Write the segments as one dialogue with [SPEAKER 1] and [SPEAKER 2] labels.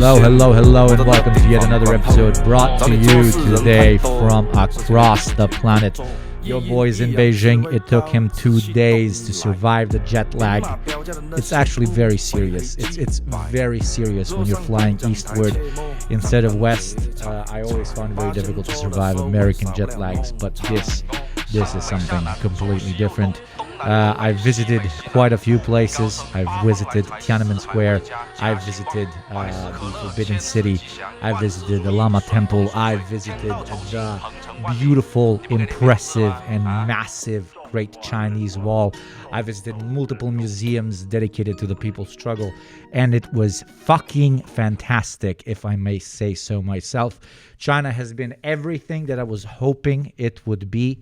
[SPEAKER 1] Hello, and welcome to yet another episode brought to you today from across the planet. Your boy's in Beijing. It took him 2 days to survive the jet lag. It's actually very serious. It's very serious when you're flying eastward instead of west. I always found it very difficult to survive American jet lags, but this is something completely different. I've visited quite a few places. I've visited Tiananmen Square. I've visited the Forbidden City. I've visited the Lama Temple. I've visited the beautiful, impressive, and massive Great Chinese Wall. I visited multiple museums dedicated to the people's struggle, and it was fucking fantastic, if I may say so myself. China has been everything that I was hoping it would be.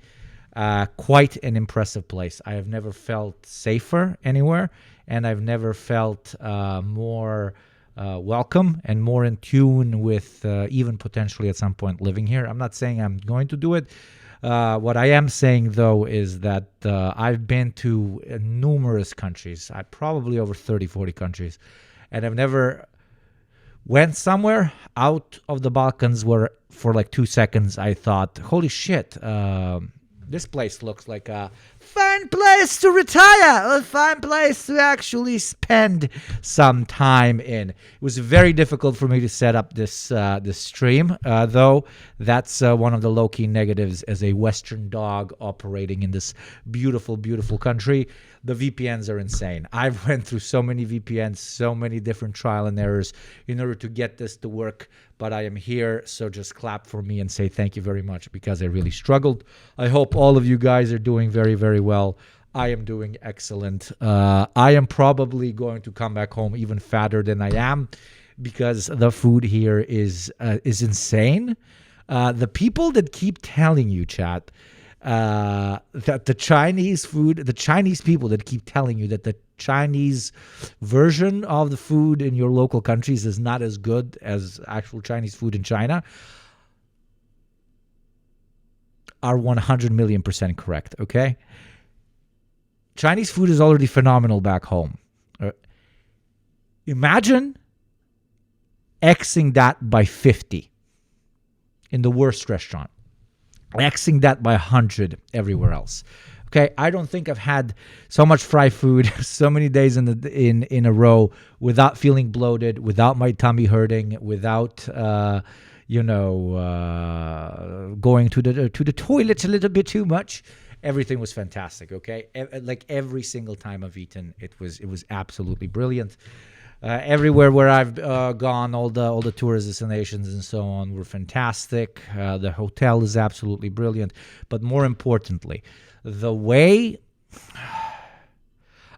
[SPEAKER 1] Quite an impressive place. I have never felt safer anywhere, and I've never felt more welcome and more in tune with even potentially at some point living here. I'm not saying I'm going to do it. What I am saying, though, is that I've been to numerous countries, probably over 30, 40 countries, and I've never went somewhere out of the Balkans where for like 2 seconds I thought, holy shit, this place looks like a fine place to retire, a fine place to actually spend some time in. It was very difficult for me to set up this stream, though. That's one of the low-key negatives as a Western dog operating in this beautiful, beautiful country. The VPNs are insane. I've went through so many VPNs, so many different trial and errors in order to get this to work, but I am here, so just clap for me and say thank you very much because I really struggled. I hope all of you guys are doing very, very well. I am doing excellent. I am probably going to come back home even fatter than I am because the food here is insane. The people that keep telling you, chat, that the Chinese people that keep telling you that the Chinese version of the food in your local countries is not as good as actual Chinese food in China are 100 million % correct, okay? Chinese food is already phenomenal back home. Imagine Xing that by 50 in the worst restaurant. Xing that by 100 everywhere else. Okay, I don't think I've had so much fried food so many days in a row without feeling bloated, without my tummy hurting, without going to the toilet a little bit too much. Everything was fantastic. Okay, like every single time I've eaten, it was absolutely brilliant. Everywhere where I've gone, all the tourist destinations and so on were fantastic. The hotel is absolutely brilliant. But more importantly, the way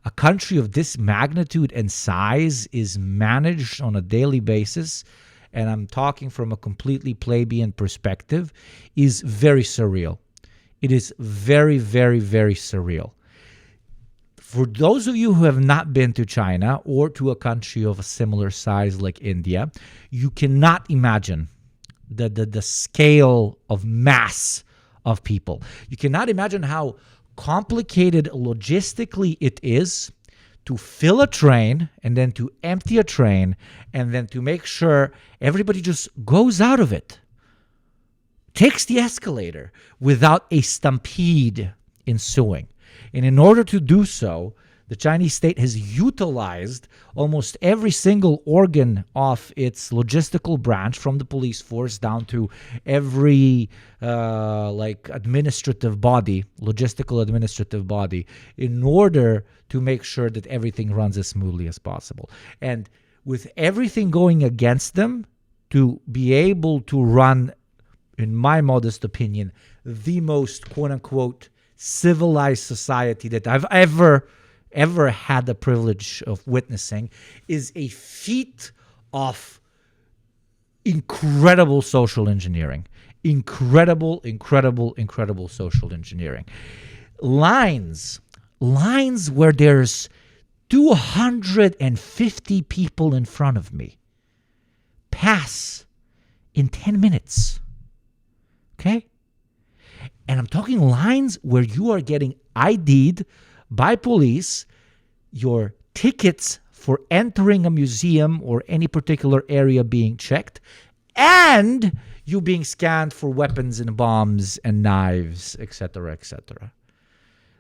[SPEAKER 1] a country of this magnitude and size is managed on a daily basis, and I'm talking from a completely plebeian perspective, is very surreal. It is very, very, very surreal. For those of you who have not been to China or to a country of a similar size like India, you cannot imagine the scale of mass of people. You cannot imagine how complicated logistically it is to fill a train and then to empty a train and then to make sure everybody just goes out of it, takes the escalator without a stampede ensuing. And in order to do so, the Chinese state has utilized almost every single organ of its logistical branch, from the police force down to every administrative body, logistical administrative body, in order to make sure that everything runs as smoothly as possible. And with everything going against them, to be able to run, in my modest opinion, the most quote-unquote civilized society that I've ever had the privilege of witnessing is a feat of incredible social engineering. Incredible social engineering. Lines where there's 250 people in front of me pass in 10 minutes. Okay? And I'm talking lines where you are getting ID'd by police, your tickets for entering a museum or any particular area being checked, and you being scanned for weapons and bombs and knives, etc., etc.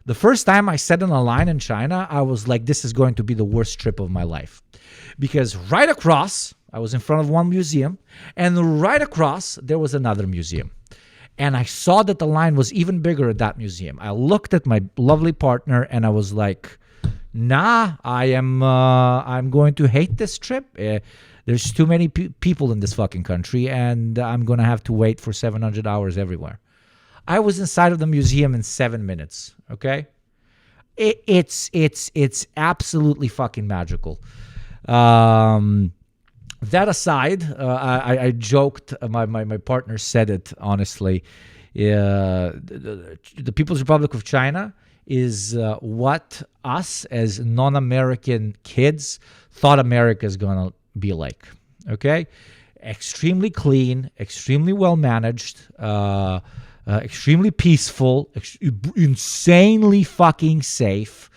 [SPEAKER 1] The first time I sat in a line in China, I was like, this is going to be the worst trip of my life. Because right across, I was in front of one museum, and right across, there was another museum. And I saw that the line was even bigger at that museum. I looked at my lovely partner, and I was like, nah, I'm going to hate this trip. There's too many people in this fucking country, and I'm going to have to wait for 700 hours everywhere. I was inside of the museum in 7 minutes, okay? It's absolutely fucking magical. That aside, I joked, my partner said it, honestly. The People's Republic of China is what us as non-American kids thought America is going to be like, okay? Extremely clean, extremely well managed, extremely peaceful, insanely fucking safe,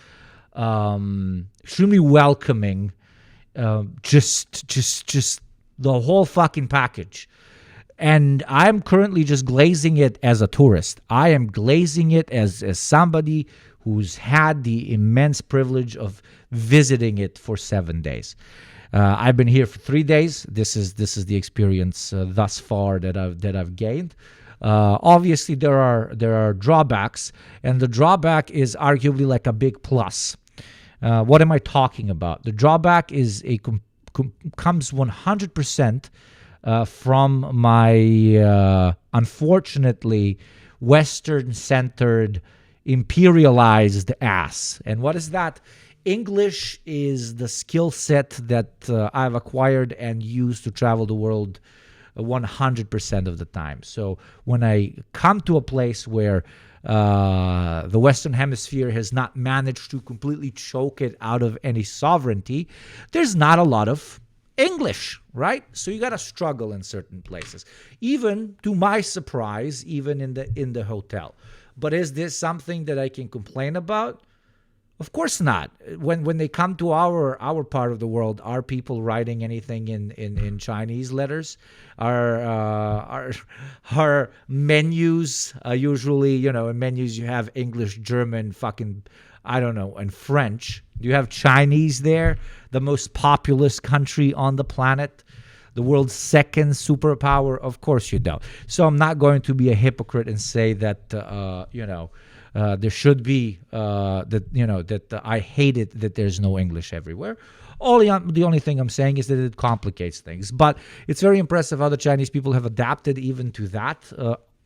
[SPEAKER 1] extremely welcoming, just the whole fucking package. And I'm currently just glazing it as a tourist. I am glazing it as somebody who's had the immense privilege of visiting it for 7 days. I've been here for 3 days. This is the experience thus far that I've gained. Obviously, there are drawbacks, and the drawback is arguably like a big plus. What am I talking about? The drawback is comes 100% from my unfortunately Western-centered, imperialized ass. And what is that? English is the skill set that I've acquired and used to travel the world 100% of the time. So when I come to a place where the Western Hemisphere has not managed to completely choke it out of any sovereignty, there's not a lot of English, right? So you got to struggle in certain places. Even to my surprise, even in the hotel. But is this something that I can complain about? Of course not. When they come to our part of the world, are people writing anything in Chinese letters? Are menus usually, in menus you have English, German, fucking, I don't know, and French. Do you have Chinese there? The most populous country on the planet, the world's second superpower? Of course you don't. So I'm not going to be a hypocrite and say that there should be that I hate it that there's no English everywhere. The only thing I'm saying is that it complicates things. But it's very impressive how the Chinese people have adapted even to that.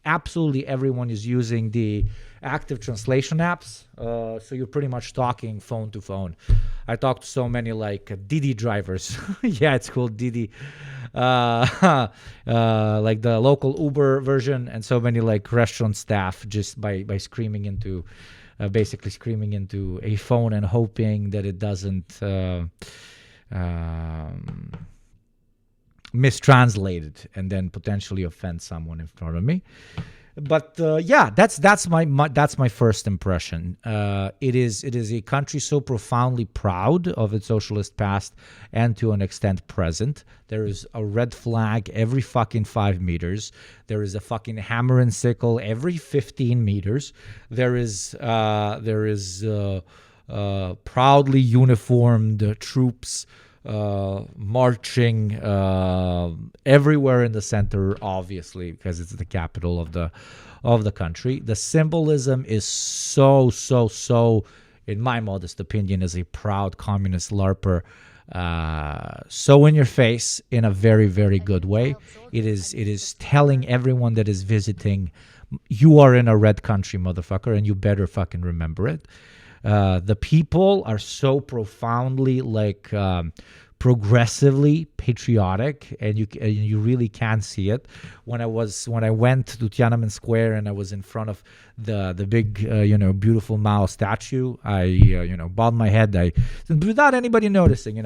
[SPEAKER 1] Absolutely everyone is using the active translation apps. So you're pretty much talking phone to phone. I talked to so many like Didi drivers. Yeah, it's called Didi. Like the local Uber version, and so many like restaurant staff just by screaming into a phone and hoping that it doesn't mistranslate it and then potentially offend someone in front of me. But that's my first impression. It is a country so profoundly proud of its socialist past and to an extent present. There is a red flag every fucking 5 meters. There is a fucking hammer and sickle every 15 meters. There is proudly uniformed troops marching everywhere in the center, obviously, because it's the capital of the country. The symbolism is so, in my modest opinion, as a proud communist LARPer, so in your face in a very, very good way. It is telling everyone that is visiting, you are in a red country, motherfucker, and you better fucking remember it. The people are so profoundly progressively patriotic, and you really can see it. When I went to Tiananmen Square and I was in front of the big beautiful Mao statue, I bowed my head. I, without anybody noticing,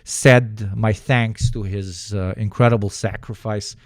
[SPEAKER 1] said my thanks to his incredible sacrifice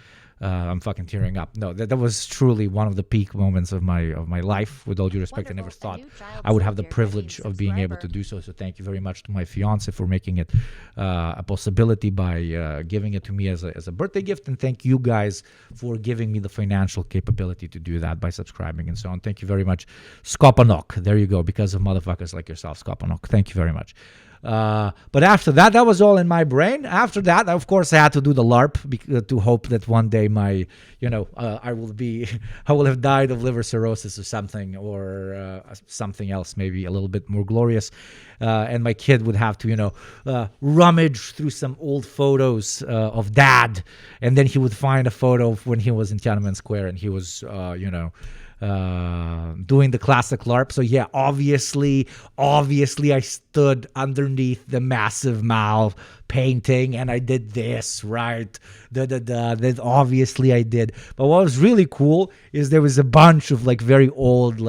[SPEAKER 1] I'm fucking tearing up. No, that was truly one of the peak moments of my life. With all due respect, I never thought I would have the privilege of being able to do so. So thank you very much to my fiance for making it a possibility by giving it to me as a birthday gift, and thank you guys for giving me the financial capability to do that by subscribing and so on. Thank you very much, Skopanok. There you go. Because of motherfuckers like yourself, Skopanok. Thank you very much. But after that was all in my brain. After that, of course, I had to do the LARP to hope that one day I will have died of liver cirrhosis or something, or something else, maybe a little bit more glorious. And my kid would have to, rummage through some old photos of dad, and then he would find a photo of when he was in Tiananmen Square and he was, doing the classic LARP. So yeah, obviously I stood underneath the massive Mao painting and I did this, right? That obviously I did. But what was really cool is there was a bunch of like very old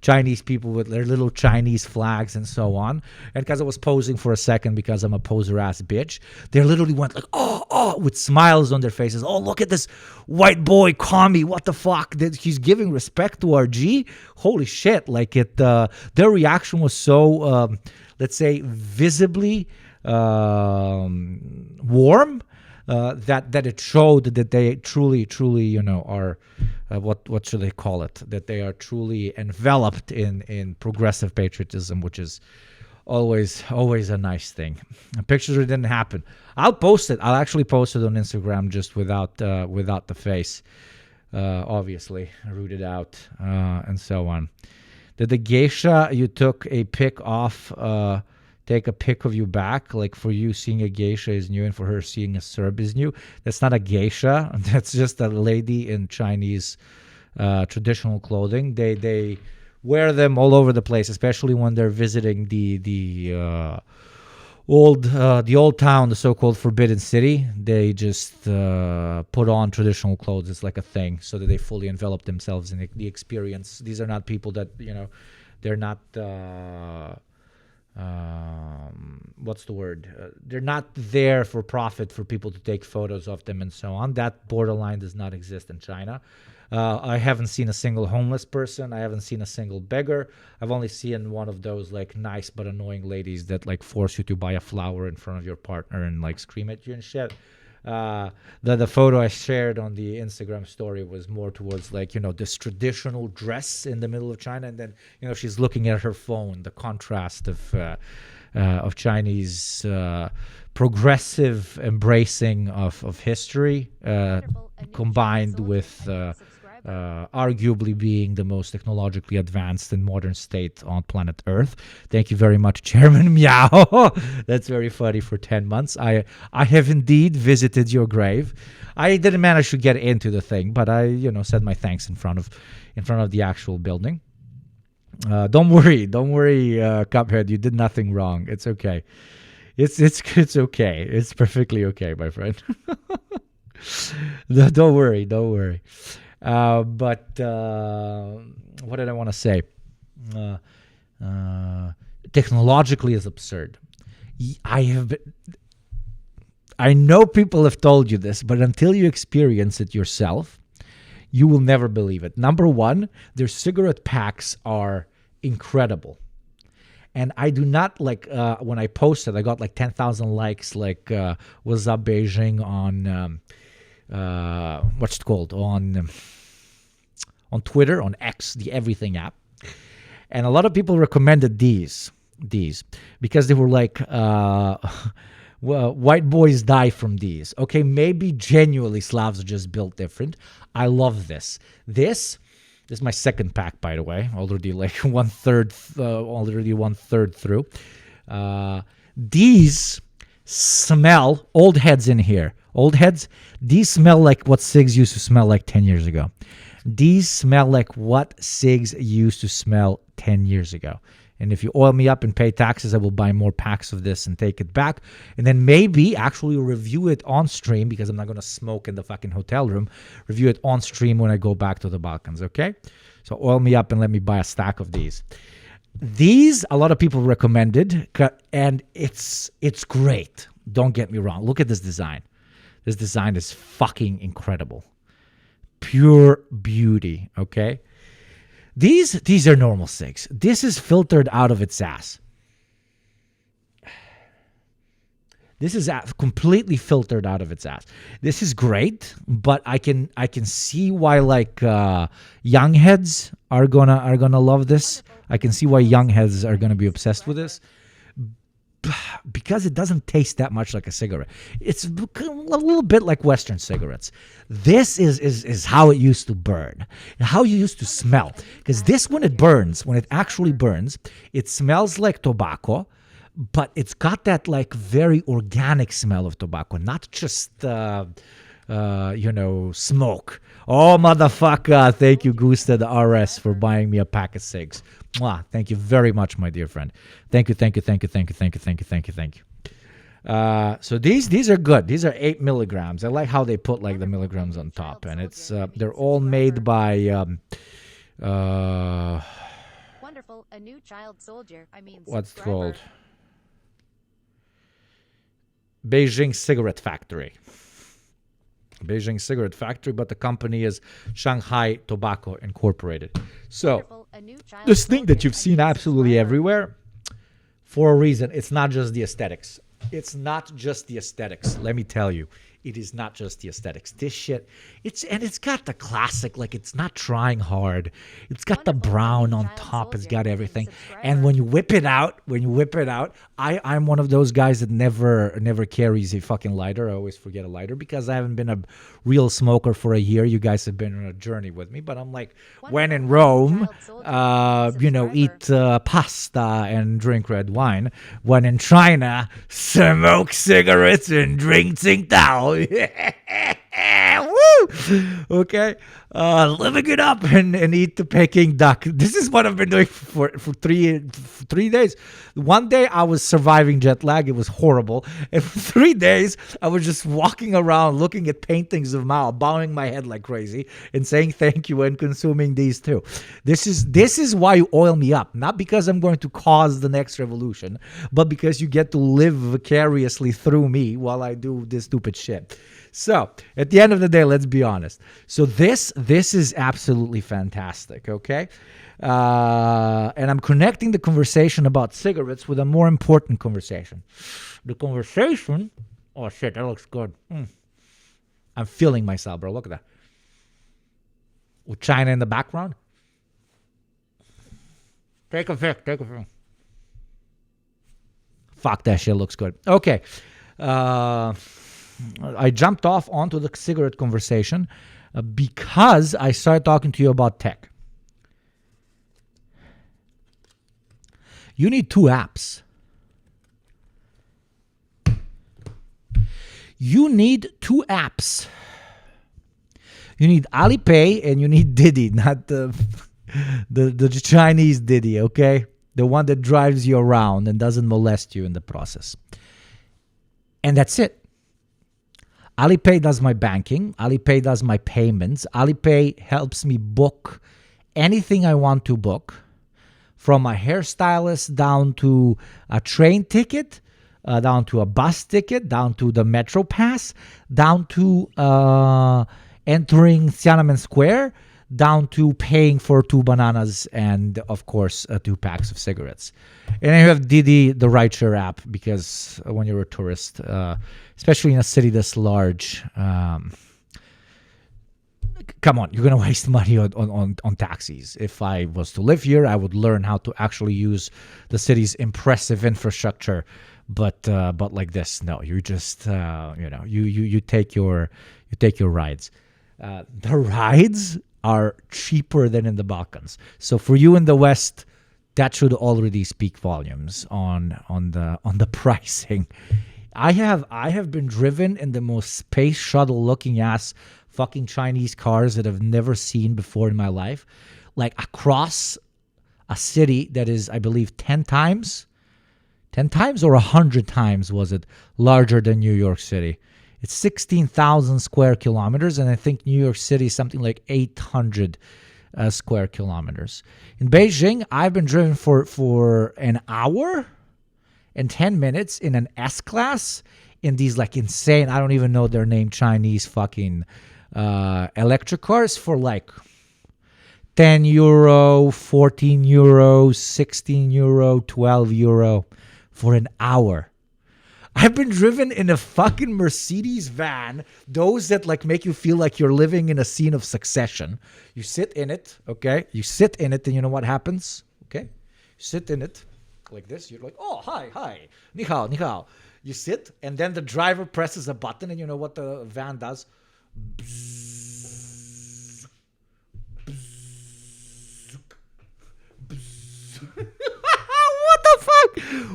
[SPEAKER 1] Chinese people with their little Chinese flags and so on. And because I was posing for a second, because I'm a poser ass bitch, they literally went like, oh, with smiles on their faces. Oh, look at this white boy, commie. What the fuck? He's giving respect to RG. Holy shit. Like their reaction was so, let's say, visibly warm, that it showed that they truly, are, what should they call it? That they are truly enveloped in progressive patriotism, which is always a nice thing. Pictures didn't happen. I'll post it. I'll actually post it on Instagram just without the face, obviously rooted out, and so on. Did the geisha you took a pic off? Take a pic of you back, like for you seeing a geisha is new and for her seeing a Serb is new. That's not a geisha. That's just a lady in Chinese traditional clothing. They wear them all over the place, especially when they're visiting the old town, the so-called Forbidden City. They just put on traditional clothes. It's like a thing, so that they fully envelop themselves in the experience. These are not people that they're not. What's the word? They're not there for profit for people to take photos of them and so on. That borderline does not exist in China. I haven't seen a single homeless person. I haven't seen a single beggar. I've only seen one of those like nice but annoying ladies that like force you to buy a flower in front of your partner and like scream at you and shit. The photo I shared on the Instagram story was more towards like, this traditional dress in the middle of China. And then, she's looking at her phone, the contrast of Chinese progressive embracing of history combined with arguably being the most technologically advanced and modern state on planet Earth. Thank you very much, Chairman Meow. That's very funny. For 10 months, I have indeed visited your grave. I didn't manage to get into the thing, but I said my thanks in front of the actual building. Don't worry, Cuphead. You did nothing wrong. It's okay. It's okay. It's perfectly okay, my friend. Don't worry. But what did I want to say? Technologically is absurd. I know people have told you this, but until you experience it yourself, you will never believe it. Number one, their cigarette packs are incredible. And I do not like, when I posted, I got like 10,000 likes, like, what's up Beijing on, what's it called? On Twitter, on X, the Everything app. And a lot of people recommended these because they were like, well, white boys die from these. Okay, maybe genuinely Slavs are just built different. I love this. This is my second pack, by the way. Already like one third through. These smell, old heads in here. Old heads, these smell like what cigs used to smell like 10 years ago. These smell like what cigs used to smell 10 years ago. And if you oil me up and pay taxes, I will buy more packs of this and take it back. And then maybe actually review it on stream, because I'm not going to smoke in the fucking hotel room. Review it on stream when I go back to the Balkans, okay? So oil me up and let me buy a stack of these. These, a lot of people recommended, and it's great. Don't get me wrong. Look at this design. This design is fucking incredible. Pure beauty, okay? These are normal cigs. This is filtered out of its ass. This is completely filtered out of its ass. This is great, but I can see why like young heads are gonna love this. I can see why young heads are gonna be obsessed with this, because it doesn't taste that much like a cigarette. It's a little bit like Western cigarettes. This is how it used to burn, how you used to smell. Because this, when it actually burns, it smells like tobacco. But it's got that like very organic smell of tobacco, not just smoke. Oh, motherfucker! Thank you, Gusta the RS, for buying me a pack of cigs. Mwah, thank you very much, my dear friend. Thank you. So these are good. These are 8 milligrams. I like how they put like the milligrams on top, and it's they're all made by
[SPEAKER 2] wonderful, a new child soldier.
[SPEAKER 1] What's it called? Beijing Cigarette Factory. Beijing Cigarette Factory, but the company is Shanghai Tobacco Incorporated. So this thing that you've seen absolutely everywhere, for a reason. It's not just the aesthetics. It's not just the aesthetics. Let me tell you, it is not just the aesthetics. This shit, it's got the classic, like it's not trying hard. It's got the brown on top. It's got everything. And when you whip it out, I'm one of those guys that never carries a fucking lighter. I always forget a lighter because I haven't been a real smoker for a year. You guys have been on a journey with me, but I'm like, when in Rome, eat pasta and drink red wine. When in China, smoke cigarettes and drink Tsingtao. Woo! Okay, living it up and eat the Peking duck. This is what I've been doing for 3 days. One day I was surviving jet lag. It was horrible. And for 3 days I was just walking around looking at paintings of Mao, bowing my head like crazy and saying thank you and consuming these too. This is why you oil me up. Not because I'm going to cause the next revolution, but because you get to live vicariously through me while I do this stupid shit. So, at the end of the day, let's be honest. So this is absolutely fantastic, okay? And I'm connecting the conversation about cigarettes with a more important conversation. The conversation... Oh, shit, that looks good. I'm feeling myself, bro. Look at that. With China in the background. Take a pic. Fuck, that shit looks good. Okay. I jumped off onto the cigarette conversation because I started talking to you about tech. You need 2 apps. You need 2 apps. You need Alipay and you need Didi, not the Chinese Didi, okay? The one that drives you around and doesn't molest you in the process. And that's it. Alipay does my banking. Alipay does my payments. Alipay helps me book anything I want to book, from a hairstylist down to a train ticket, down to a bus ticket, down to the Metro Pass, down to entering Tiananmen Square, down to paying for 2 bananas and, of course, 2 packs of cigarettes. And then you have Didi, the rideshare app, because when you're a tourist, especially in a city this large, come on, you're going to waste money on taxis. If I was to live here, I would learn how to actually use the city's impressive infrastructure. But like this, no, you just, you take your rides. The rides are cheaper than in the Balkans. So for you in the West, that should already speak volumes on the pricing. I have been driven in the most space shuttle looking ass fucking Chinese cars that I've never seen before in my life, like across a city that is, I believe, 10 times or 100 times was it larger than New York City. It's 16,000 square kilometers, and I think New York City is something like 800 square kilometers. In Beijing, I've been driven for an hour and 10 minutes in an S-Class in these like insane, I don't even know their name, Chinese fucking electric cars for like €10, €14, €16, €12 for an hour. I've been driven in a fucking Mercedes van, those that like make you feel like you're living in a scene of Succession. You sit in it, okay? You sit in it, and you know what happens? Okay? You sit in it like this. You're like, oh, hi. Ni hao, ni hao. You sit, and then the driver presses a button, and you know what the van does? Bzzz, bzzz, bzzz.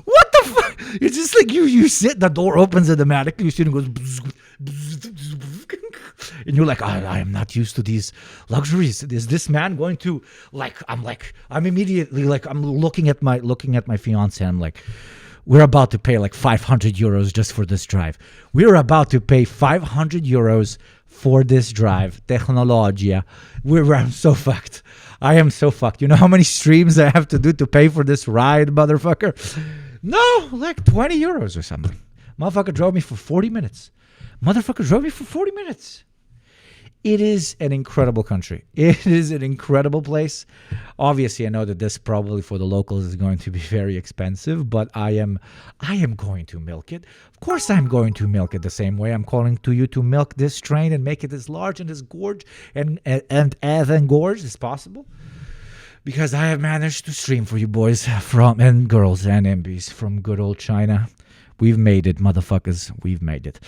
[SPEAKER 1] What the fuck? It's just like you sit, the door opens automatically, you sit and goes bzz, bzz, bzz, and you're like, I am not used to these luxuries. Is this man going to I'm immediately like, I'm looking at my fiance, and I'm like, we're about to pay like €500 just for this drive. We're about to pay €500 for this drive. Technologia. I'm so fucked. I am so fucked. You know how many streams I have to do to pay for this ride, motherfucker? No, like €20 or something. Motherfucker drove me for 40 minutes. It is an incredible country. It is an incredible place. Obviously, I know that this probably for the locals is going to be very expensive, but I am going to milk it. Of course, I'm going to milk it the same way I'm calling to you to milk this train and make it as large and as gorge and as engorged as possible. Because I have managed to stream for you boys and girls and MBs from good old China. We've made it, motherfuckers. We've made it.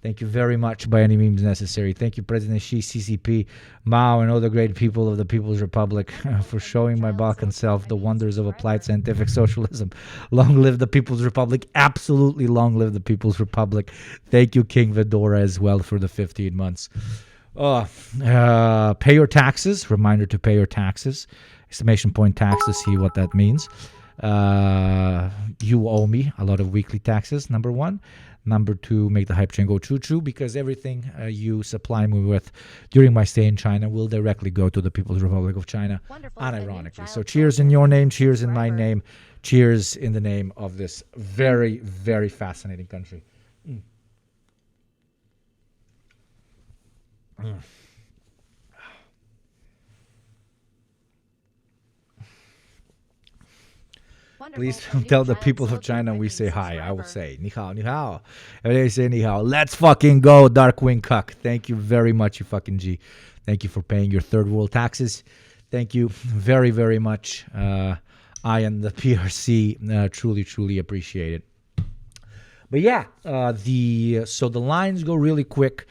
[SPEAKER 1] Thank you very much by any means necessary. Thank you, President Xi, CCP, Mao, and all the great people of the People's Republic for showing my Balkan self the wonders of applied scientific socialism. Long live the People's Republic. Absolutely long live the People's Republic. Thank you, King Vidora, as well for the 15 months. Pay your taxes. Reminder to pay your taxes. Exclamation point tax to see what that means. You owe me a lot of weekly taxes, number one. Number two, make the hype train go choo-choo, because everything you supply me with during my stay in China will directly go to the People's Republic of China, unironically. So cheers in your name, cheers in my name, cheers in the name of this very, very fascinating country. Please tell the people of China we say hi. I will say ni hao, ni hao. And they say ni hao. Let's fucking go, Darkwing Cuck. Thank you very much, you fucking G. Thank you for paying your third world taxes. Thank you very, very much. I and the PRC truly, truly appreciate it. But yeah, so the lines go really quick.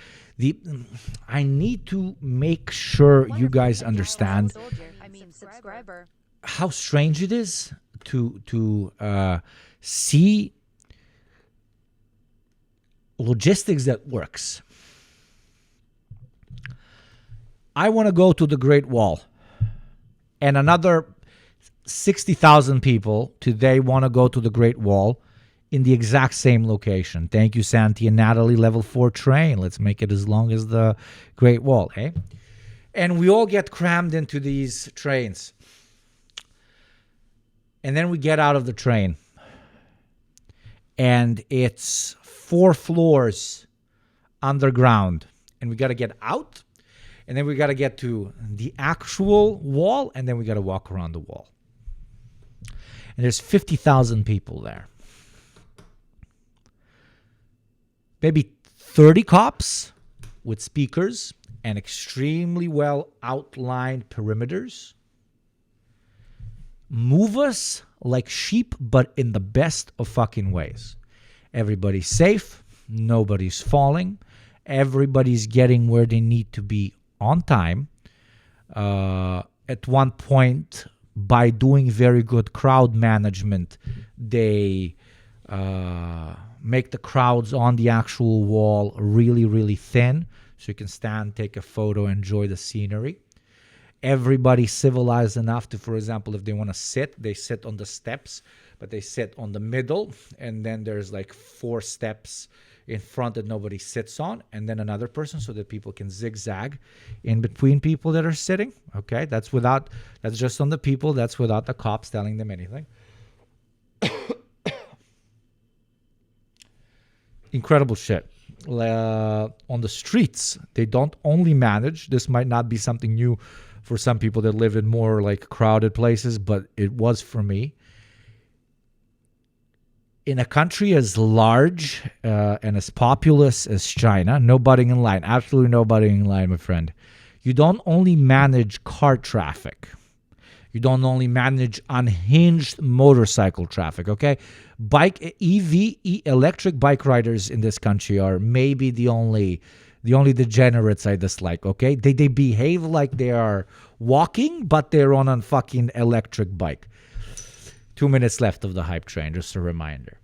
[SPEAKER 1] I need to make sure you guys understand how strange it is to see logistics that works. I want to go to the Great Wall, and another 60,000 people today want to go to the Great Wall in the exact same location. Thank you, Santi and Natalie. Level 4 train. Let's make it as long as the Great Wall, eh? And we all get crammed into these trains. And then we get out of the train, and it's 4 floors underground, and we got to get out, and then we got to get to the actual wall, and then we got to walk around the wall. And there's 50,000 people there. Maybe 30 cops with speakers and extremely well outlined perimeters. Move us like sheep, but in the best of fucking ways. Everybody's safe. Nobody's falling. Everybody's getting where they need to be on time. At one point, by doing very good crowd management, they make the crowds on the actual wall really, really thin, so you can stand, take a photo, enjoy the scenery. Everybody civilized enough to, for example, if they want to sit, they sit on the steps, but they sit on the middle, and then there's like 4 steps in front that nobody sits on, and then another person, so that people can zigzag in between people that are sitting. Okay, that's just on the people. That's without the cops telling them anything. incredible shit. On the streets, they don't only manage. This might not be something new for some people that live in more like crowded places, but it was for me. In a country as large and as populous as China, no butting in line, absolutely no butting in line, my friend. You don't only manage car traffic. You don't only manage unhinged motorcycle traffic, okay? Electric bike riders in this country are maybe the only degenerates I dislike, okay? They behave like they are walking, but they're on a fucking electric bike. 2 minutes left of the hype train, just a reminder.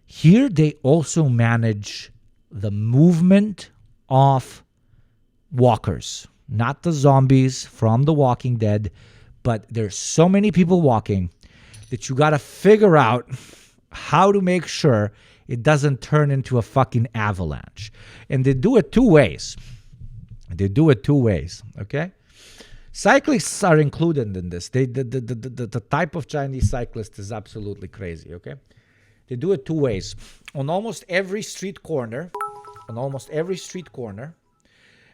[SPEAKER 1] Here they also manage the movement of walkers, not the zombies from The Walking Dead, but there's so many people walking that you got to figure out how to make sure it doesn't turn into a fucking avalanche. And they do it two ways. Okay? Cyclists are included in this. The type of Chinese cyclist is absolutely crazy, okay? They do it two ways. On almost every street corner,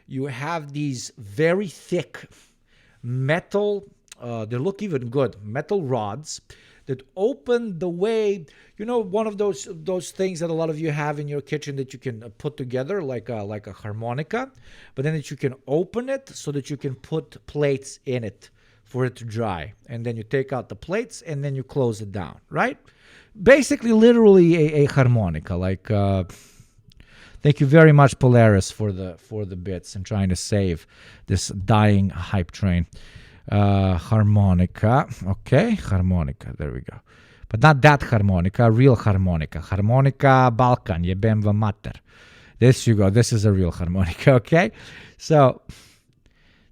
[SPEAKER 1] you have these very thick metal, they look even good, metal rods that open the way. You know, one of those things that a lot of you have in your kitchen that you can put together like a harmonica, but then that you can open it so that you can put plates in it for it to dry. And then you take out the plates and then you close it down, right? Basically, literally a harmonica. Like, thank you very much, Polaris, for the bits and trying to save this dying hype train. Harmonica. Okay, harmonica. There we go. But not that harmonica, real harmonica. Harmonica Balkan, jebem vam mater. This you go. This is a real harmonica, okay? So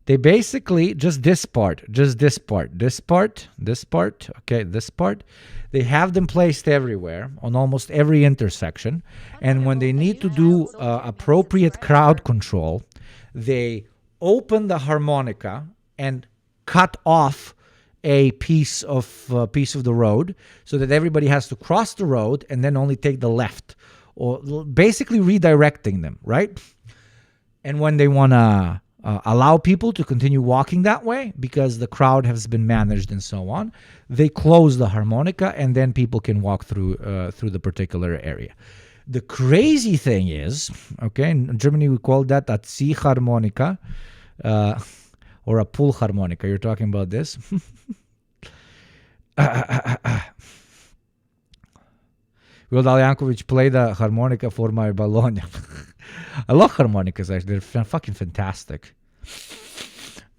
[SPEAKER 1] they basically just this part, okay, this part. They have them placed everywhere on almost every intersection. And when they need to do appropriate crowd control, they open the harmonica and cut off a piece of the road so that everybody has to cross the road and then only take the left, or basically redirecting them, right? And when they want to allow people to continue walking that way because the crowd has been managed and so on, they close the harmonica and then people can walk through the particular area. The crazy thing is, okay, in Germany we call that a Ziehharmonika, or a pull harmonica. You're talking about this? Will Daljankovic play the harmonica for my Bologna? I love harmonicas, actually. They're fucking fantastic.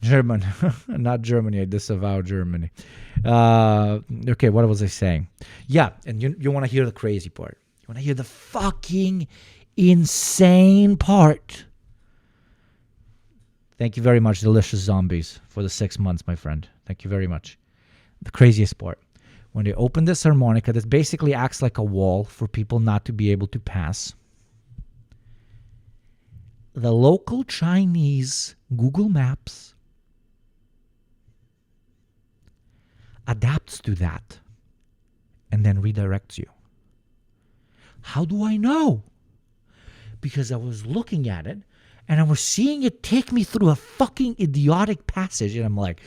[SPEAKER 1] German. Not Germany. I disavow Germany. Okay, what was I saying? Yeah, and you want to hear the crazy part. You want to hear the fucking insane part. Thank you very much, Delicious Zombies, for the 6 months, my friend. Thank you very much. The craziest part. When they open this harmonica, that basically acts like a wall for people not to be able to pass. The local Chinese Google Maps adapts to that and then redirects you. How do I know? Because I was looking at it and I was seeing it take me through a fucking idiotic passage, and I'm like,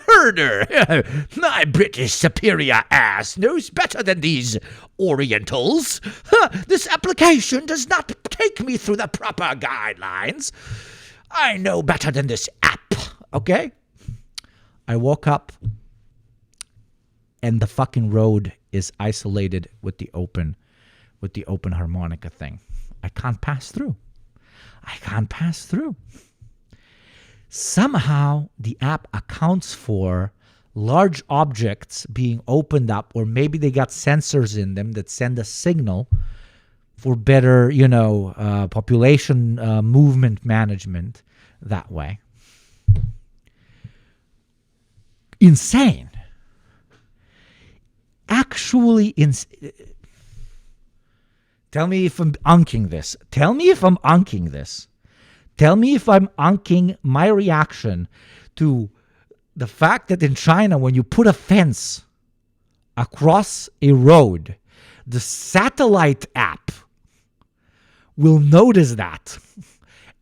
[SPEAKER 1] herder, my British superior ass knows better than these Orientals. This application does not take me through the proper guidelines. I know better than this app, okay? I woke up and the fucking road is isolated with the open harmonica thing. I can't pass through. Somehow the app accounts for large objects being opened up, or maybe they got sensors in them that send a signal for better, population movement management that way. Insane. Actually insane. Tell me if I'm unking this. Tell me if I'm unking my reaction to the fact that in China, when you put a fence across a road, the satellite app will notice that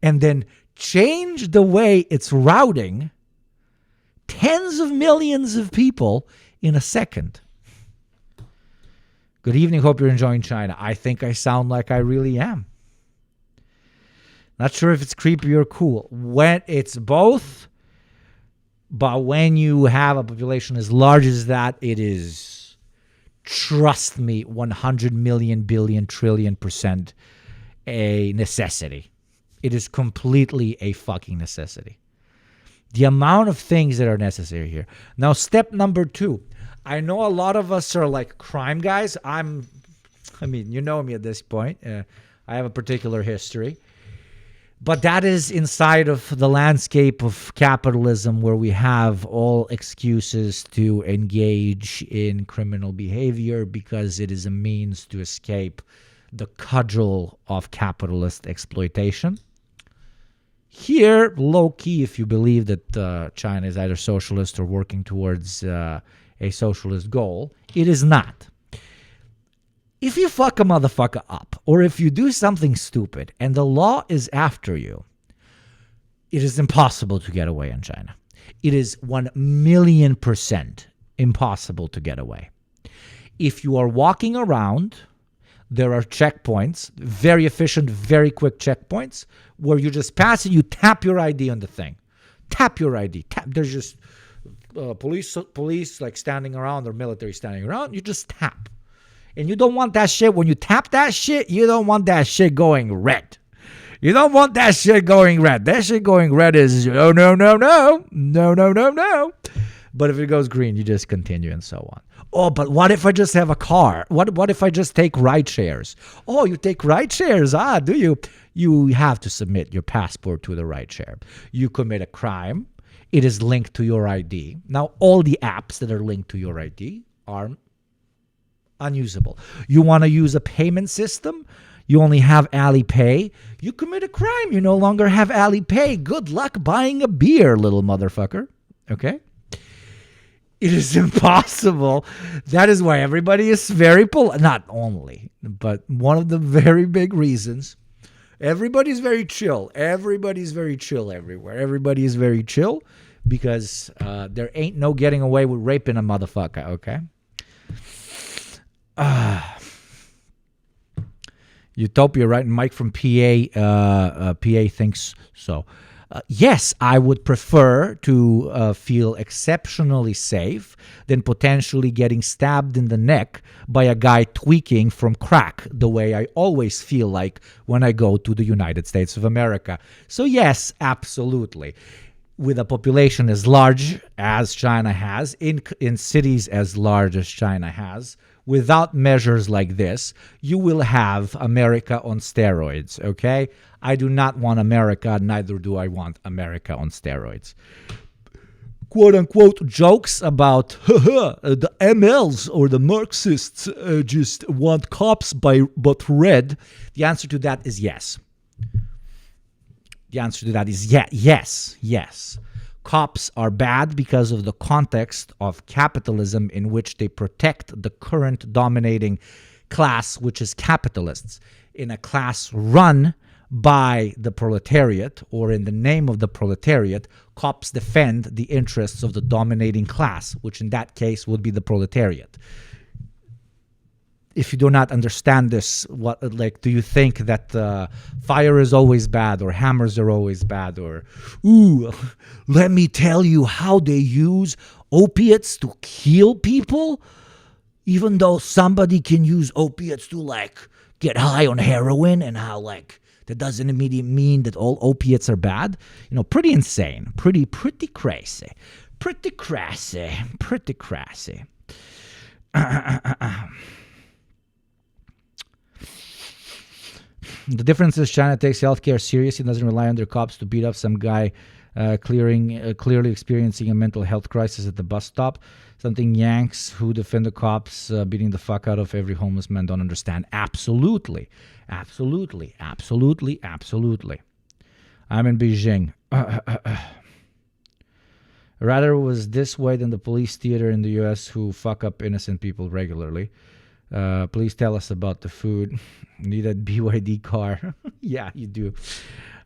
[SPEAKER 1] and then change the way it's routing tens of millions of people in a second. Good evening. Hope you're enjoying China. I think I sound like I really am. Not sure if it's creepy or cool. When it's both, but when you have a population as large as that, it is, trust me, 100 million, billion, trillion % a necessity. It is completely a fucking necessity. The amount of things that are necessary here. Now, step number 2. I know a lot of us are like crime guys. I mean, you know me at this point. I have a particular history. But that is inside of the landscape of capitalism where we have all excuses to engage in criminal behavior because it is a means to escape the cudgel of capitalist exploitation. Here, low-key, if you believe that China is either socialist or working towards a socialist goal, it is not. If you fuck a motherfucker up, or if you do something stupid and the law is after you, it is impossible to get away in China. It is 1,000,000% impossible to get away. If you are walking around, there are checkpoints, very efficient, very quick checkpoints, where you just pass and you tap your ID on the thing. Tap your ID. There's just police like standing around or military standing around. You just tap. And you don't want that shit. When you tap that shit, you don't want that shit going red. You don't want that shit going red. That shit going red is, oh, no, no, no. No, no, no, no. But if it goes green, you just continue and so on. Oh, but what if I just have a car? What if I just take ride shares? Oh, you take ride shares? Do you? You have to submit your passport to the ride share. You commit a crime. It is linked to your ID. Now, all the apps that are linked to your ID are unusable. You want to use a payment system? You only have Alipay. You commit a crime. You no longer have Alipay. Good luck buying a beer, little motherfucker. Okay? It is impossible. That is why everybody is very polite. Not only, but one of the very big reasons. Everybody's very chill. Everybody's very chill everywhere. Everybody is very chill because there ain't no getting away with raping a motherfucker, okay? Utopia, right? Mike from PA thinks so. Yes, I would prefer to feel exceptionally safe than potentially getting stabbed in the neck by a guy tweaking from crack, the way I always feel like when I go to the United States of America. So yes, absolutely. With a population as large as China has, in cities as large as China has, without measures like this, you will have America on steroids, okay? I do not want America, neither do I want America on steroids. Quote-unquote jokes about the MLs or the Marxists just want cops but red. The answer to that is yes. The answer to that is yes. Cops are bad because of the context of capitalism in which they protect the current dominating class, which is capitalists. In a class run by the proletariat or in the name of the proletariat, cops defend the interests of the dominating class, which in that case would be the proletariat. If you do not understand this, do you think that fire is always bad or hammers are always bad or, let me tell you how they use opiates to kill people? Even though somebody can use opiates to get high on heroin and how that doesn't immediately mean that all opiates are bad. Pretty insane, pretty crazy. The difference is China takes healthcare seriously and doesn't rely on their cops to beat up some guy clearly experiencing a mental health crisis at the bus stop. Something Yanks who defend the cops beating the fuck out of every homeless man don't understand. Absolutely. I'm in Beijing. Rather was this way than the police theater in the U.S. who fuck up innocent people regularly. Please tell us about the food. Need a BYD car. Yeah, you do.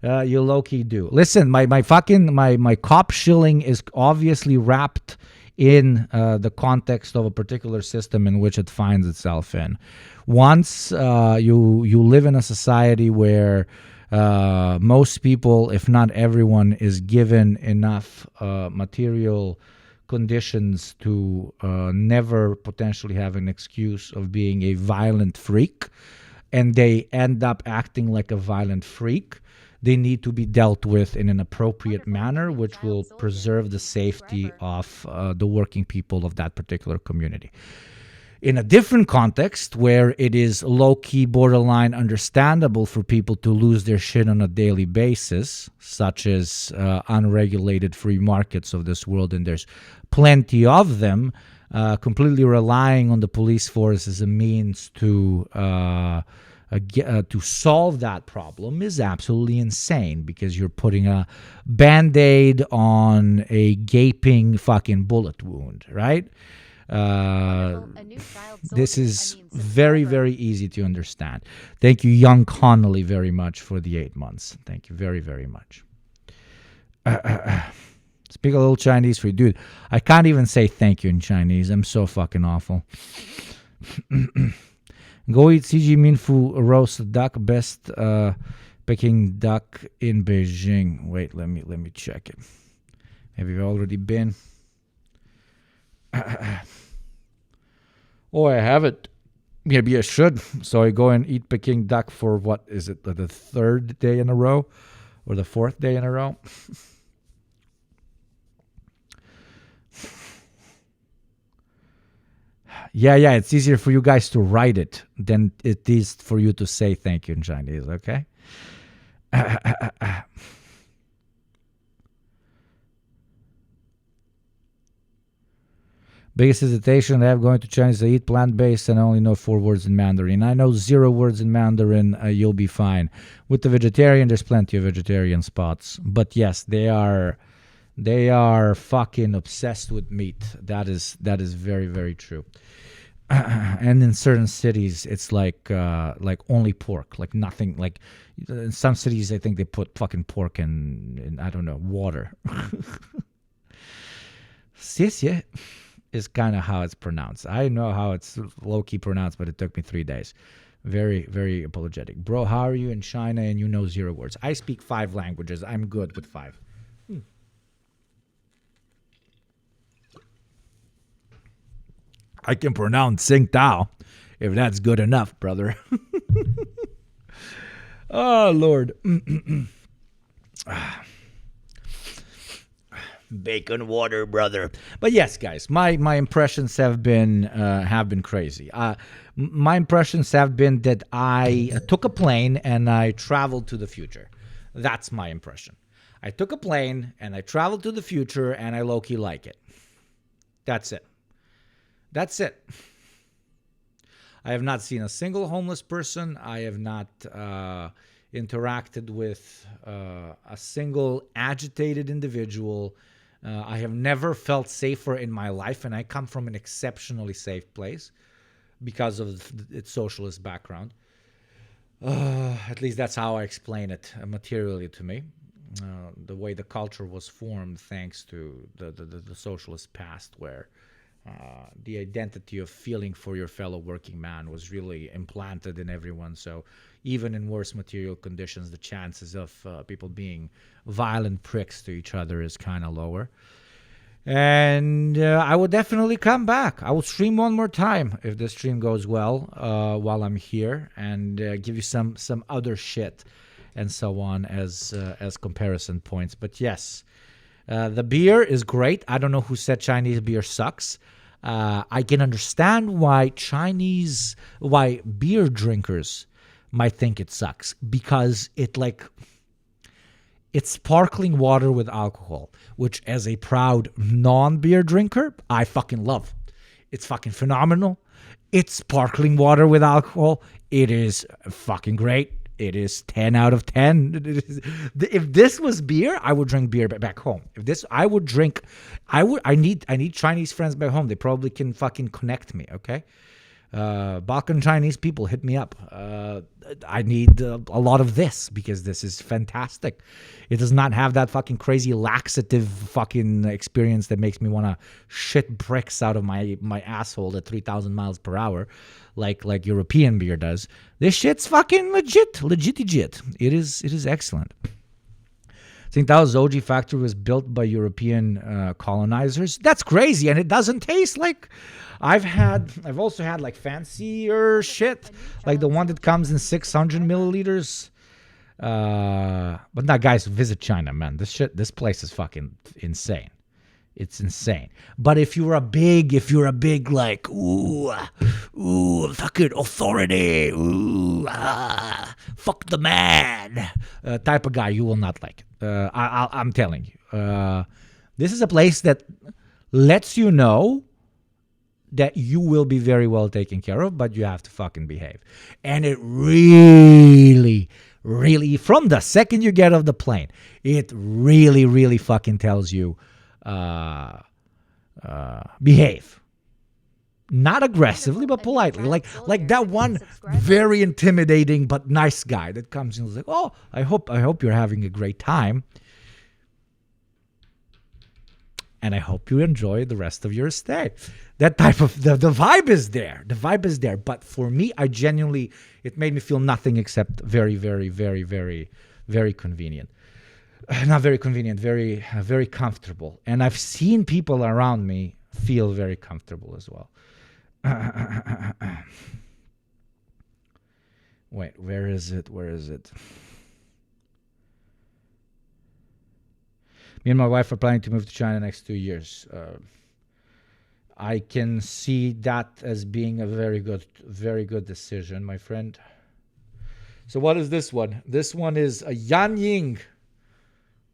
[SPEAKER 1] You low-key do. Listen, my fucking my cop shilling is obviously wrapped in the context of a particular system in which it finds itself in. Once you live in a society where most people, if not everyone, is given enough material conditions to never potentially have an excuse of being a violent freak, and they end up acting like a violent freak, they need to be dealt with in an appropriate manner, which will preserve the safety of the working people of that particular community. In a different context, where it is low-key, borderline understandable for people to lose their shit on a daily basis, such as unregulated free markets of this world, and there's plenty of them, completely relying on the police force as a means to solve that problem is absolutely insane, because you're putting a Band-Aid on a gaping fucking bullet wound, right? This is very, very easy to understand. Thank you, Young Connolly, very much for the 8 months. Thank you very, very much. Speak a little Chinese for you. Dude, I can't even say thank you in Chinese. I'm so fucking awful. Go eat CG Minfu roast duck, best Peking duck in Beijing. Wait, let me check it. Have you already been? Oh, I haven't. Maybe I should. So I go and eat Peking duck for what is it, the third day in a row or the fourth day in a row? Yeah, it's easier for you guys to write it than it is for you to say thank you in Chinese, okay? Biggest hesitation I have going to Chinese, I eat plant-based and I only know 4 words in Mandarin. I know 0 words in Mandarin, you'll be fine. With the vegetarian, there's plenty of vegetarian spots. But yes, they are fucking obsessed with meat. That is very, very true. And in certain cities, it's like only pork, like nothing. Like in some cities, I think they put fucking pork in I don't know, water. Xie is kind of how it's pronounced. I know how it's low-key pronounced, but it took me 3 days. Very, very apologetic. Bro, how are you in China and you know 0 words? I speak 5 languages. I'm good with 5. I can pronounce Sing Tao, if that's good enough, brother. Oh, Lord. Bacon water, brother. But yes, guys, my impressions have been crazy. My impressions have been that I took a plane and I traveled to the future. That's my impression. I took a plane and I traveled to the future and I low-key like it. That's it. I have not seen a single homeless person. I have not interacted with a single agitated individual. I have never felt safer in my life, and I come from an exceptionally safe place because of its socialist background. At least that's how I explain it materially to me. The way the culture was formed thanks to the socialist past, where the identity of feeling for your fellow working man was really implanted in everyone. So even in worse material conditions, the chances of people being violent pricks to each other is kind of lower. And I will definitely come back. I will stream one more time if the stream goes well while I'm here, and give you some other shit and so on as comparison points. But yes, the beer is great. I don't know who said Chinese beer sucks. I can understand why beer drinkers might think it sucks, because it's sparkling water with alcohol, which as a proud non-beer drinker, I fucking love. It's fucking phenomenal. It's sparkling water with alcohol. It is fucking great. It is 10 out of 10. If this was beer, I would drink beer back home. I need Chinese friends back home. They probably can fucking connect me, okay? Balkan Chinese people, hit me up. I need a lot of this because this is fantastic. It does not have that fucking crazy laxative fucking experience that makes me want to shit bricks out of my asshole at 3,000 miles per hour like European beer does. This shit's fucking legit. It is excellent. Tsingtao's Zoji factory was built by European colonizers. That's crazy, and it doesn't taste like. I've also had like fancier shit, like the one that comes in 600 milliliters. But now, guys, visit China, man. This place is fucking insane. It's insane. But if you're a big like fucking authority, fuck the man type of guy, you will not like it. I'm telling you. This is a place that lets you know that you will be very well taken care of, but you have to fucking behave. And it really, from the second you get off the plane, it really fucking tells you, behave. Not aggressively, but politely. Like that one very intimidating but nice guy that comes in and is like, oh, I hope you're having a great time. And I hope you enjoy the rest of your stay. That type of, the vibe is there. The vibe is there. But for me, it made me feel nothing except very convenient. Not very convenient, very comfortable. And I've seen people around me feel very comfortable as well. Wait, where is it? Me and my wife are planning to move to China next 2 years. I can see that as being a very good decision, my friend. So what is this one? This one is a Yan Ying.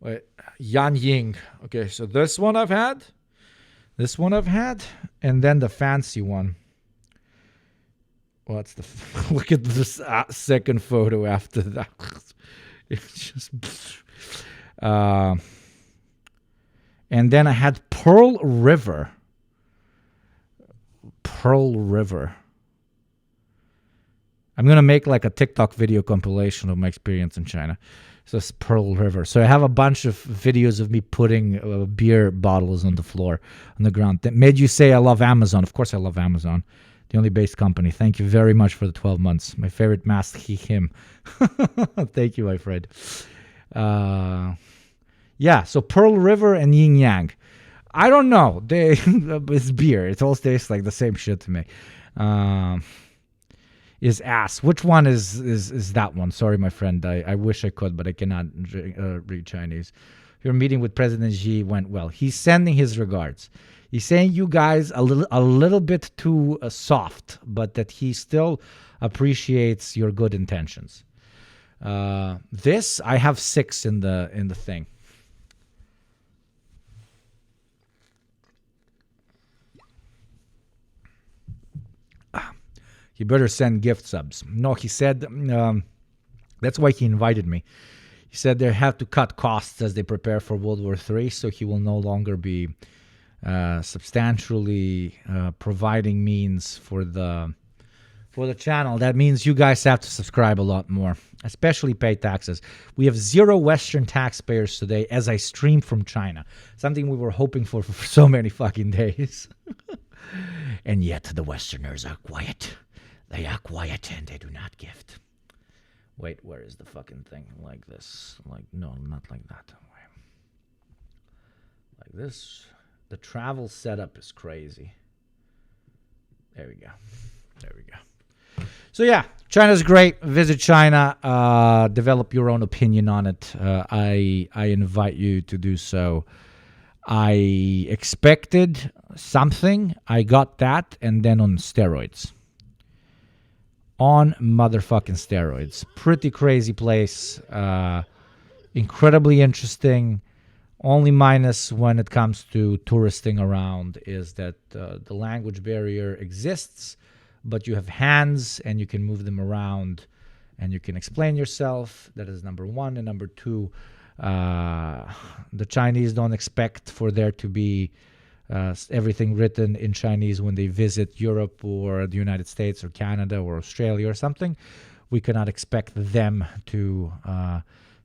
[SPEAKER 1] Wait, Yan Ying. Okay, so this one I've had, and then the fancy one. What's look at this second photo after that. It's just, and then I had Pearl River. I'm going to make like a TikTok video compilation of my experience in China. So it's Pearl River. So I have a bunch of videos of me putting beer bottles on the floor, on the ground. That made you say I love Amazon. Of course I love Amazon. The only based company. Thank you very much for the 12 months. My favorite mask, him. Thank you, my friend. Yeah, so Pearl River and Yin Yang. I don't know. It's beer. It all tastes like the same shit to me. Is ass. Which one is that one? Sorry, my friend. I wish I could, but I cannot read Chinese. Your meeting with President Xi went well. He's sending his regards. He's saying you guys a little bit too soft, but that he still appreciates your good intentions. This I have 6 in the thing. He better send gift subs. No, he said, that's why he invited me. He said they have to cut costs as they prepare for World War III, so he will no longer be substantially providing means for the channel. That means you guys have to subscribe a lot more, especially pay taxes. We have 0 Western taxpayers today as I stream from China, something we were hoping for so many fucking days. And yet the Westerners are quiet. They are quiet and they do not gift. Wait, where is the fucking thing? Like this. No, not like that. Like this. The travel setup is crazy. There we go. So yeah, China's great. Visit China. Develop your own opinion on it. I invite you to do so. I expected something. I got that, and then on steroids. On motherfucking steroids. Pretty crazy place. Incredibly interesting. Only minus when it comes to touristing around is that the language barrier exists, but you have hands and you can move them around and you can explain yourself. That is number 1. And number 2, the Chinese don't expect for there to be everything written in Chinese when they visit Europe or the United States or Canada or Australia or something. We cannot expect them to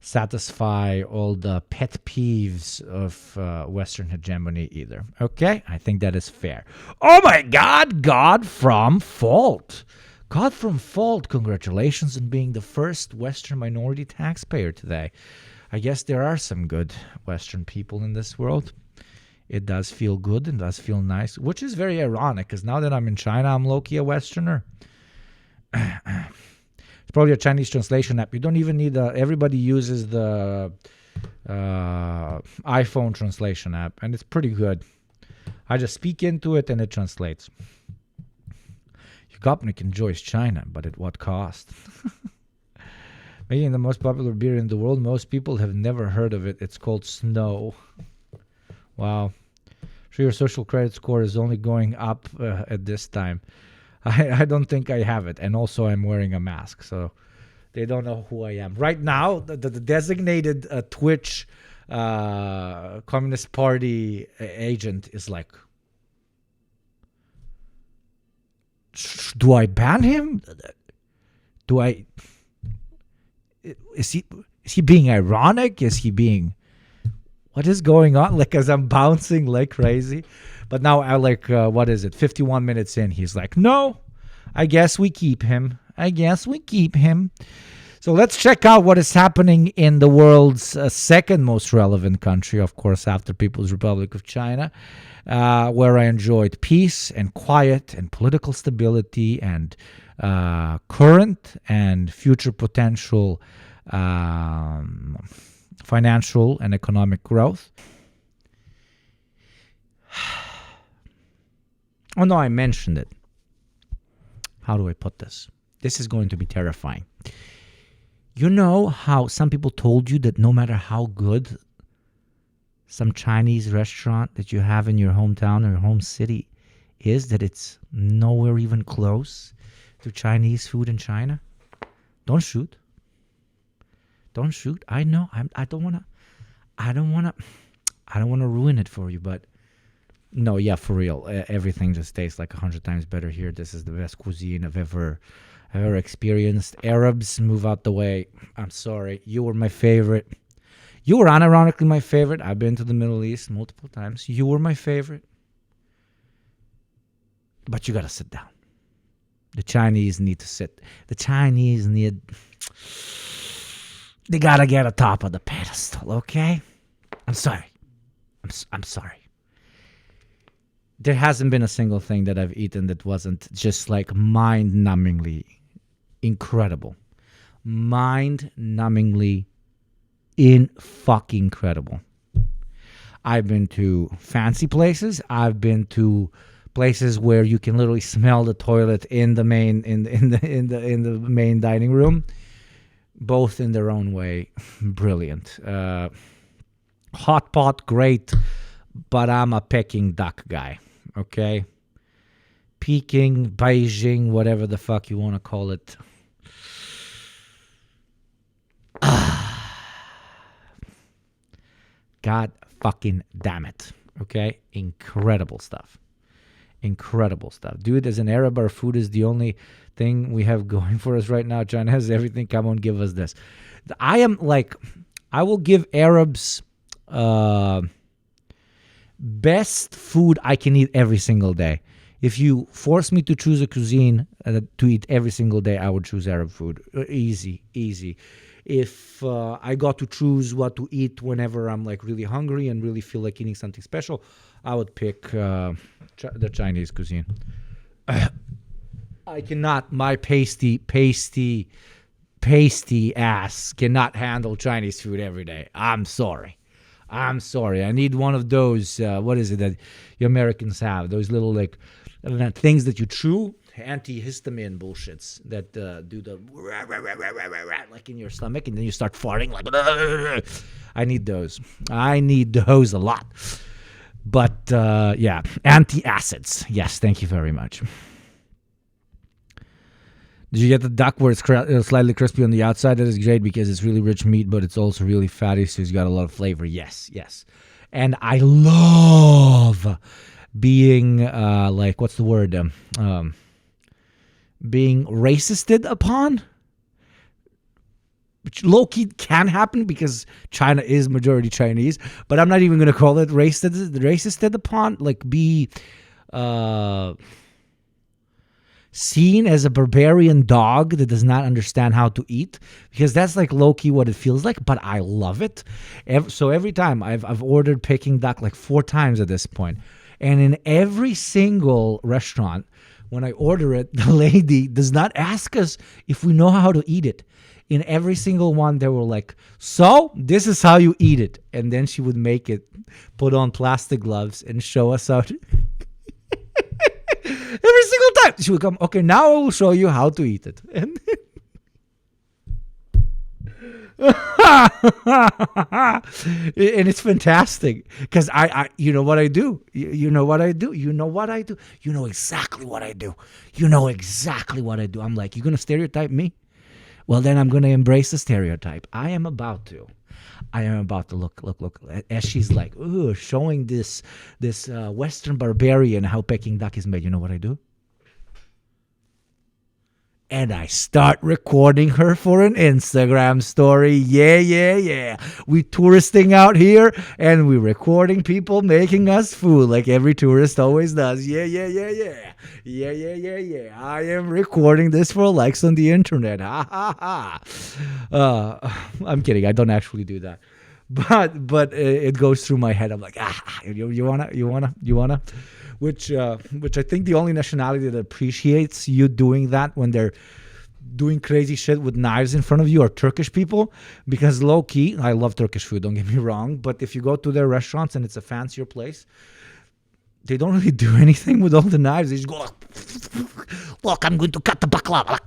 [SPEAKER 1] satisfy all the pet peeves of Western hegemony either. Okay? I think that is fair. Oh my God! God from Fault! God from Fault, congratulations on being the first Western minority taxpayer today. I guess there are some good Western people in this world. It does feel good and does feel nice, which is very ironic because now that I'm in China, I'm low-key a Westerner. It's probably a Chinese translation app. You don't even need everybody uses the iPhone translation app, and it's pretty good. I just speak into it and it translates. Gopnik enjoys China, but at what cost? Making the most popular beer in the world, most people have never heard of it. It's called Snow. Wow. Sure, your social credit score is only going up at this time. I don't think I have it. And also I'm wearing a mask, so they don't know who I am. Right now, the designated Twitch Communist Party agent is like, do I ban him? Is he being ironic? Is he being, what is going on? Like, as I'm bouncing like crazy. But now I like, what is it? 51 minutes in, he's like, no, I guess we keep him. So let's check out what is happening in the world's second most relevant country, of course, after People's Republic of China, where I enjoyed peace and quiet and political stability and current and future potential financial and economic growth. Oh no, I mentioned it. How do I put this? This is going to be terrifying. You know how some people told you that no matter how good some Chinese restaurant that you have in your hometown or your home city is, that it's nowhere even close to Chinese food in China? Don't shoot. I know. I don't want to ruin it for you, but no, yeah, for real. Everything just tastes like 100 times better here. This is the best cuisine I've ever experienced. Arabs, move out the way. I'm sorry. You were my favorite. You were unironically my favorite. I've been to the Middle East multiple times. You were my favorite. But you got to sit down. The Chinese need to sit. They got to get atop of the pedestal, okay? I'm sorry. I'm sorry. There hasn't been a single thing that I've eaten that wasn't just like mind-numbingly incredible. Mind-numbingly fucking incredible. I've been to fancy places. I've been to places where you can literally smell the toilet in the main in the main dining room. Both in their own way, brilliant. Hot pot, great, but I'm a Peking duck guy. Okay, Peking, Beijing, whatever the fuck you want to call it. God fucking damn it. Okay, incredible stuff. Dude, as an Arab, our food is the only thing we have going for us right now. China has everything. Come on, give us this. I will give Arabs best food I can eat every single day. If you force me to choose a cuisine to eat every single day, I would choose Arab food. Easy. If I got to choose what to eat whenever I'm like really hungry and really feel like eating something special, I would pick the Chinese cuisine. I cannot, my pasty ass cannot handle Chinese food every day. I'm sorry. I need one of those, what is it that you Americans have? Those little like things that you chew, antihistamine bullshits that do the like in your stomach, and then you start farting like. I need those a lot. But yeah, antacids. Yes, thank you very much. Did you get the duck where it's slightly crispy on the outside? That is great because it's really rich meat, but it's also really fatty, so it's got a lot of flavor. Yes. And I love being like, what's the word? Being racisted upon, which low-key can happen because China is majority Chinese, but I'm not even going to call it racisted upon, like be seen as a barbarian dog that does not understand how to eat, because that's like low-key what it feels like, but I love it. So every time I've ordered Peking duck like 4 times at this point, and in every single restaurant, when I order it, the lady does not ask us if we know how to eat it. In every single one, they were like, so this is how you eat it. And then she would make it, put on plastic gloves, and show us how to. Every single time. She would come, okay, now I will show you how to eat it. And and it's fantastic because I you know what I do. You know what I do. You know what I do. You know exactly what I do. You know exactly what I do. I'm like, you're going to stereotype me? Well, then I'm going to embrace the stereotype. I am about to look. As she's like, ooh, showing this Western barbarian how Peking duck is made. You know what I do? And I start recording her for an Instagram story. Yeah. We touristing out here, and we recording people making us food like every tourist always does. Yeah. I am recording this for likes on the internet. Ha. I'm kidding. I don't actually do that. But it goes through my head. I'm like, you wanna, which I think the only nationality that appreciates you doing that when they're doing crazy shit with knives in front of you are Turkish people, because low key, I love Turkish food. Don't get me wrong, but if you go to their restaurants and it's a fancier place, they don't really do anything with all the knives. They just go like, look, I'm going to cut the baklava.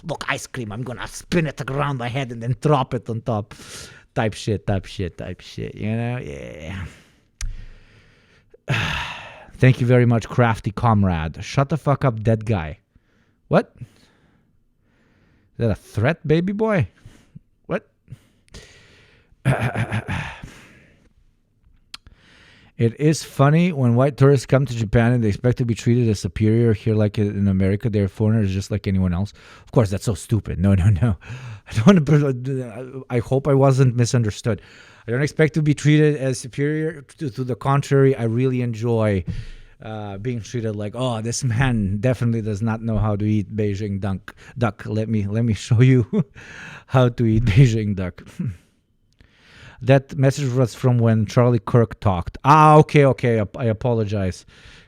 [SPEAKER 1] Look, ice cream. I'm gonna spin it around my head and then drop it on top. Type shit. You know, yeah. Thank you very much, crafty comrade. Shut the fuck up, dead guy. What? Is that a threat, baby boy? What? It is funny when white tourists come to Japan and they expect to be treated as superior. Here, like in America, they're foreigners just like anyone else. Of course, that's so stupid. No. I don't want to. I hope I wasn't misunderstood. I don't expect to be treated as superior. To the contrary, I really enjoy being treated like, oh, this man definitely does not know how to eat Beijing duck. Let me show you how to eat Beijing duck. That message was from when Charlie Kirk talked. Okay. I apologize,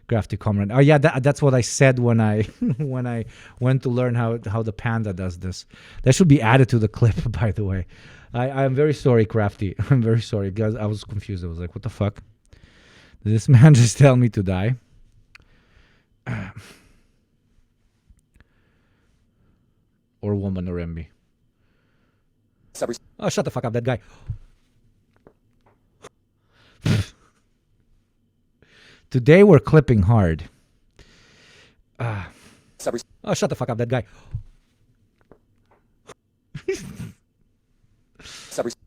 [SPEAKER 1] crafty comrade. Oh yeah, that's what I said when I when I went to learn how the panda does this. That should be added to the clip, by the way. I'm very sorry, crafty. I'm very sorry, guys. I was confused. I was like, what the fuck? Did this man just tell me to die? Or woman, or MB. Oh, shut the fuck up, that guy. Today we're clipping hard. Oh, shut the fuck up, that guy.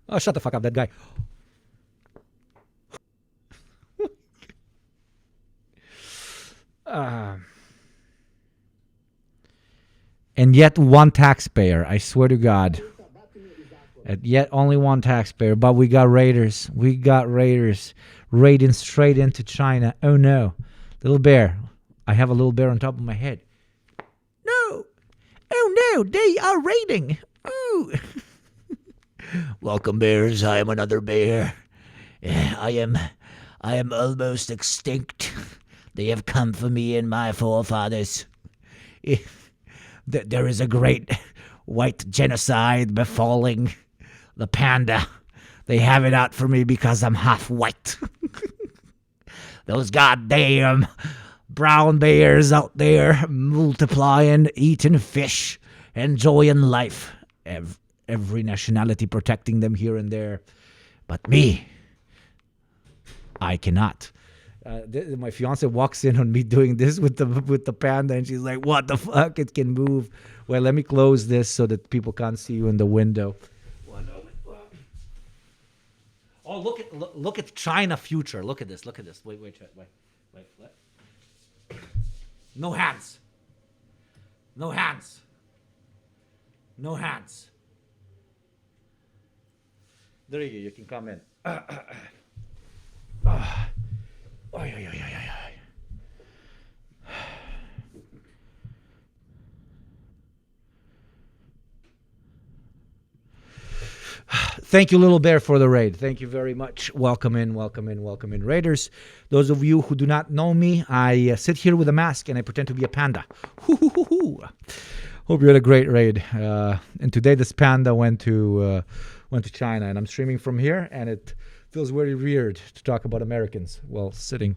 [SPEAKER 1] Oh, shut the fuck up, that guy. And yet one taxpayer, I swear to God. And yet only one taxpayer, but we got raiders. Raiding straight into China. Oh no. Little bear. I have a little bear on top of my head. No. Oh no, they are raiding. Oh. Welcome, bears. I am another bear. I am almost extinct. They have come for me and my forefathers. There is a great white genocide befalling the panda. They have it out for me because I'm half white. Those goddamn brown bears out there multiplying, eating fish, enjoying life. Every nationality protecting them here and there. But me, I cannot. My fiance walks in on me doing this with the panda, and she's like, what the fuck? It can move. Well, let me close this so that people can't see you in the window. Oh, look at China future. Look at this. Wait. No hands. No hands. No hands. There you go. You can come in. Thank you, Little Bear, for the raid. Thank you very much. Welcome in, raiders. Those of you who do not know me, I sit here with a mask and I pretend to be a panda. Hope you had a great raid. And today this panda went to China, and I'm streaming from here, and it feels very weird to talk about Americans while sitting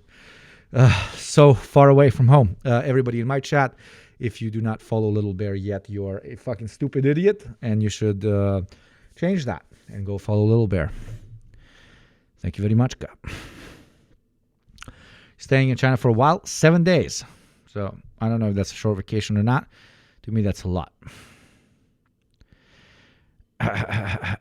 [SPEAKER 1] so far away from home. Everybody in my chat, if you do not follow Little Bear yet, you are a fucking stupid idiot, and you should change that and go follow Little Bear. Thank you very much, God. Staying in China for a while, 7 days. So I don't know if that's a short vacation or not. To me, that's a lot. I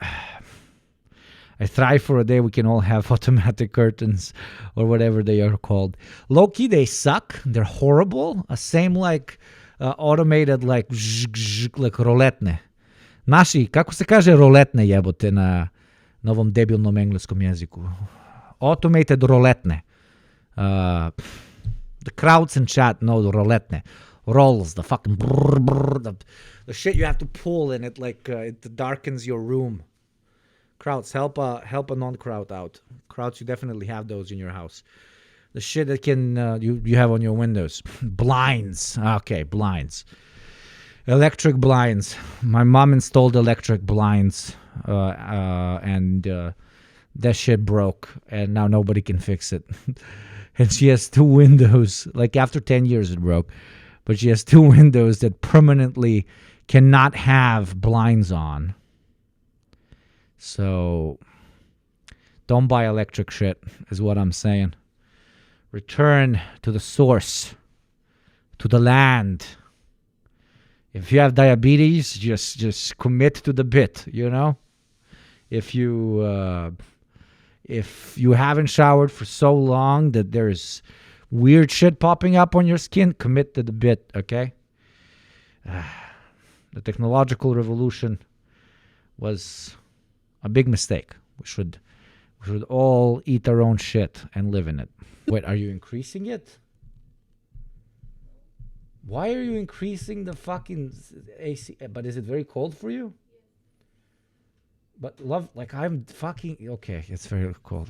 [SPEAKER 1] thrive for a day we can all have automatic curtains or whatever they are called. Low-key, they suck. They're horrible. Same like automated like roletne. Naši, kako se kaže roletne jebote na novom debilnom engleskom jeziku? Automated roletne. The crowds in chat know the roletne. Rolls, the fucking brrr, brrr, the shit you have to pull and it like it darkens your room. Crowds, help a non-crowd out. Crowds, you definitely have those in your house. The shit that can you have on your windows. Blinds. Okay, blinds. Electric blinds. My mom installed electric blinds, and that shit broke, and now nobody can fix it. And she has two windows. Like after 10 years, it broke, but she has two windows that permanently cannot have blinds on. So, don't buy electric shit, is what I'm saying. Return to the source, to the land. If you have diabetes, just commit to the bit, you know? If you haven't showered for so long that there's weird shit popping up on your skin, commit to the bit, okay? The technological revolution was a big mistake. We should all eat our own shit and live in it. Wait, are you increasing it? Why are you increasing the fucking AC? But is it very cold for you? But love, like I'm fucking... Okay, it's very cold.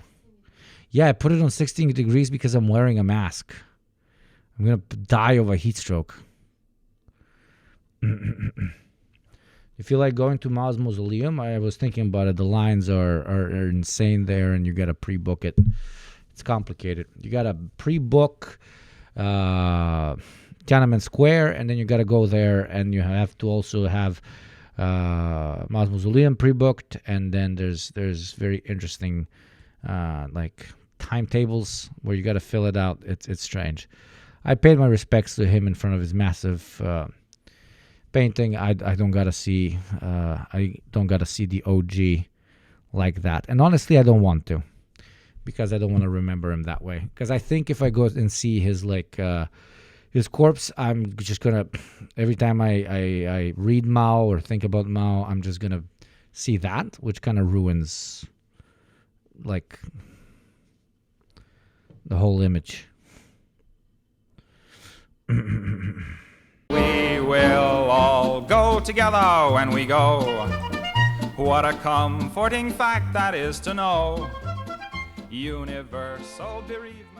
[SPEAKER 1] Yeah, I put it on 16 degrees because I'm wearing a mask. I'm going to die of a heat stroke. If you like going to Mao's mausoleum, I was thinking about it. The lines are insane there, and you got to pre-book it. It's complicated. You got to pre-book Tiananmen Square, and then you got to go there, and you have to also have Mao's mausoleum pre-booked, and then there's very interesting like timetables where you got to fill it out. It's strange. I paid my respects to him in front of his massive painting. I don't gotta see the OG like that, and honestly I don't want to, because I don't want to remember him that way. Because I think if I go and see his his corpse, I'm just gonna, every time I read Mao or think about Mao, I'm just gonna see that, which kind of ruins like the whole image.
[SPEAKER 3] We will all go together when we go. What a comforting fact that is to know. Universal bereavement.